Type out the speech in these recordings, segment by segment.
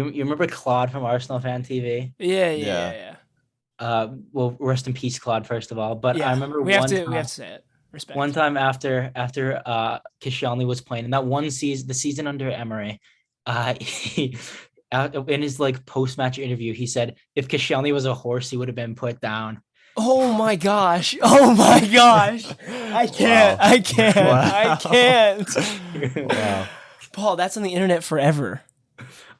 You remember Claude from Arsenal Fan TV? Yeah. Well, rest in peace, Claude, first of all. But I Yeah. remember We have to say it. one Respect. time after Koscielny was playing in that one season, the season under Emery, he in his like post match interview, he said if Koscielny was a horse, he would have been put down. Oh my gosh. Oh my gosh. I can't. Wow. I can't. I Wow. can't. Wow. Paul, that's on the internet forever.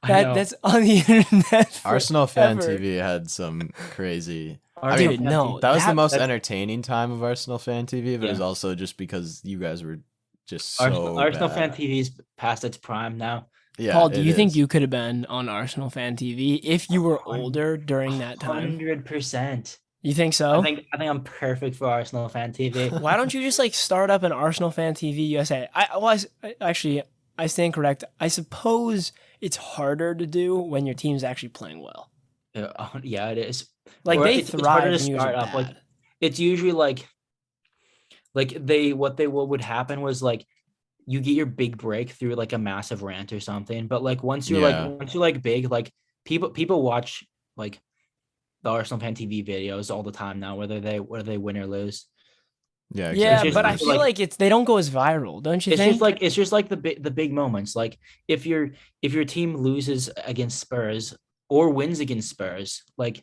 I know. That's on the internet forever. Arsenal Fan TV had some crazy. Arsenal Dude, Fan no. TV. That was the most that's- entertaining time of Arsenal Fan TV, but it was Yeah. also just because you guys were just so Arsenal Fan bad. TV's past its prime now. Yeah, Paul, do it you think is. you could have been on Arsenal Fan TV if you were older during that time? 100%. You think so? I think I'm perfect for Arsenal Fan TV. Why don't you just like start up an Arsenal Fan TV USA? Actually, I stand correct. I suppose it's harder to do when your team's actually playing well. Yeah, it is. Like Or they it's harder thrive to when you start are up. Like bad. it's usually like what would happen was like you get your big break through like a massive rant or something. But like once you're Yeah. like big, like people watch like the Arsenal Fan TV videos all the time now, whether they win or lose. Yeah, Yeah, exactly. but I just feel like- like they don't go as viral, don't you It's think? just like the big moments. Like if your team loses against Spurs or wins against Spurs, like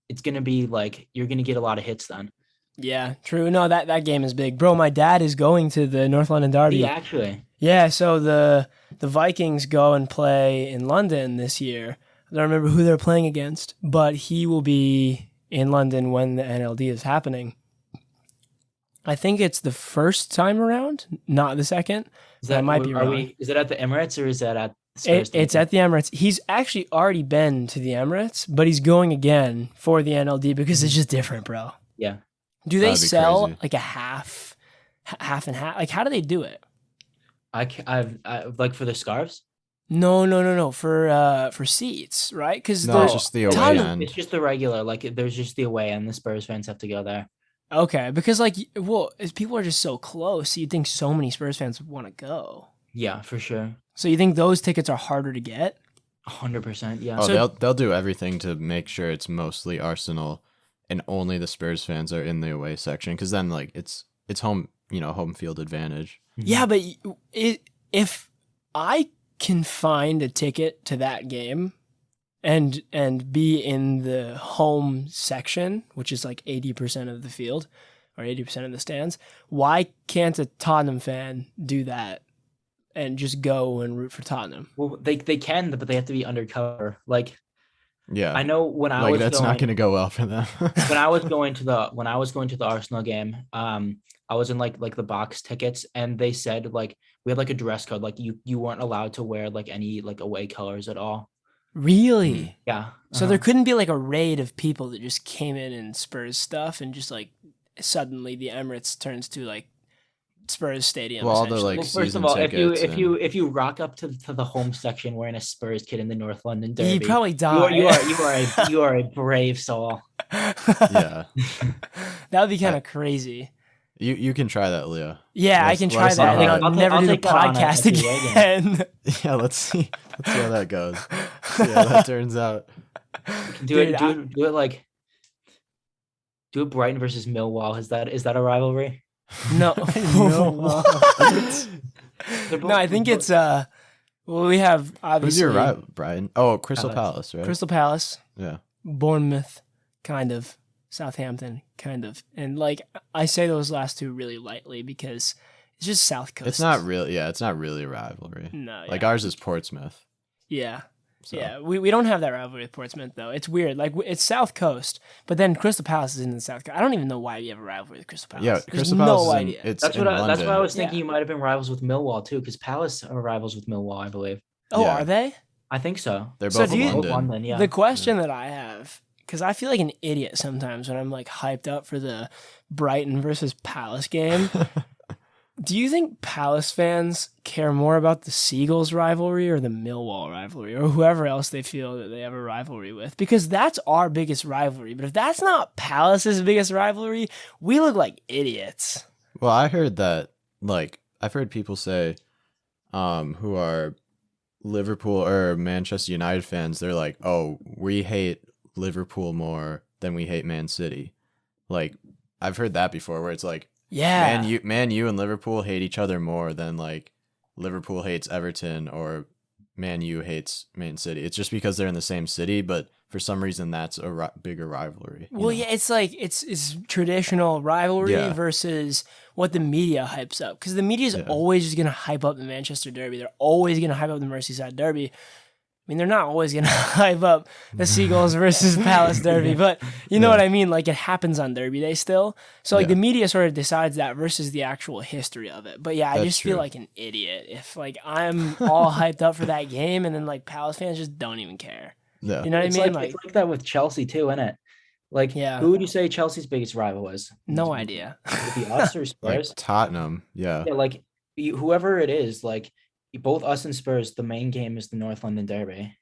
it's gonna be like you're gonna get a lot of hits then. Yeah, true. No, that game is big, bro. My dad is going to the North London Derby. Yeah, actually. Yeah, so the Vikings go and play in London this year. I don't remember who they're playing against, but he will be in London when the NLD is happening. I think it's the first time around, not the second. I might be wrong. Is it at the Emirates or is that at Spurs It's Stadium? at the Emirates. He's actually already been to the Emirates, but he's going again for the NLD because it's just different, bro. Yeah. Do they That'd be sell crazy. like a half and half? Like, how do they do it? I've like for the scarves. No. For seats, right? Because No, it's just the away ton of- end. It's just the regular. Like there's just the away and the Spurs fans have to go there. Okay, because like, well, if people are just so close, you'd think so many Spurs fans would want to go. Yeah, for sure. So you think those tickets are harder to get? 100%. Yeah. Oh, So- they'll do everything to make sure it's mostly Arsenal, and only the Spurs fans are in the away section. Because then, like, it's home, home field advantage. Yeah, but if I can find a ticket to that game and be in the home section, which is like 80% of the field or 80% of the stands, why can't a Tottenham fan do that and just go and root for Tottenham? Well, they can, but they have to be undercover. Like Yeah, I know when I like was that's going, not going to go well for them. when I was going to the Arsenal game, I was in like the box tickets, and they said like we had like a dress code, like you weren't allowed to wear like any like away colors at all. Really? Yeah. So there couldn't be like a raid of people that just came in Spurs stuff and just like suddenly the Emirates turns to like Spurs stadium. Well, all the, essentially. like, Well, first of season all, tickets if you rock up to the home section wearing a Spurs kit in the North London Derby, You'd probably die. you are a brave soul. Yeah, That would be kind of crazy. you can try that, Leo. Yeah, I Let's- can let try us know that. And then how I'll it- never I'll do the take that on podcast at the away again. Yeah, let's see how that goes. See how that turns out. Do it Dude, do it like do it Brighton versus Millwall. Is that a rivalry? No. What? They're No, I think it's well, we have obviously Who's your rival, Brian? Oh, Crystal Palace. Palace, right? Crystal Palace, Yeah. Bournemouth, kind of, Southampton, kind of. And like I say those last two really lightly because it's just South Coast. It's not really. Yeah, it's not really a rivalry. No, Like yeah. ours is Portsmouth. Yeah. So. Yeah, we don't have that rivalry with Portsmouth though. It's weird. Like it's South Coast, but then Crystal Palace is in the South Coast. I don't even know why we have a rivalry with Crystal Palace. Yeah, There's Crystal Palace no is idea. it's That's in what London. that's why I was thinking Yeah. you might have been rivals with Millwall too, because Palace are rivals with Millwall, I believe. Oh, Yeah. are they? I think so. They're So both do in you- London. London, yeah. The question that I have, because I feel like an idiot sometimes when I'm like hyped up for the Brighton versus Palace game. Do you think Palace fans care more about the Seagulls rivalry or the Millwall rivalry or whoever else they feel that they have a rivalry with? Because that's our biggest rivalry. But if that's not Palace's biggest rivalry, we look like idiots. Well, I heard that. Like, I've heard people say, who are Liverpool or Manchester United fans, they're like, oh, we hate Liverpool more than we hate Man City. Like, I've heard that before where it's like, Yeah. Man U and Liverpool hate each other more than like Liverpool hates Everton or Man U hates Man City. It's just because they're in the same city, but for some reason that's a bigger rivalry. Well, yeah, it's like it's traditional rivalry Yeah. versus what the media hypes up. Because the media is Yeah. always just going to hype up the Manchester Derby. They're always going to hype up the Merseyside Derby. I mean, they're not always going to hype up the Seagulls versus Palace Derby, but you know what I mean? Like, it happens on Derby Day still. So, like, the media sort of decides that versus the actual history of it. But, yeah, I That's just feel true. like an idiot if, like, I'm all hyped up for that game and then, like, Palace fans just don't even care. Yeah. You know what I mean? It's like that with Chelsea too, isn't it? Like, Yeah. who would you say Chelsea's biggest rival was? No idea. Would it be us or Like Spurs? Tottenham. Yeah. Yeah, like whoever it is, like both us and Spurs, the main game is the North London Derby.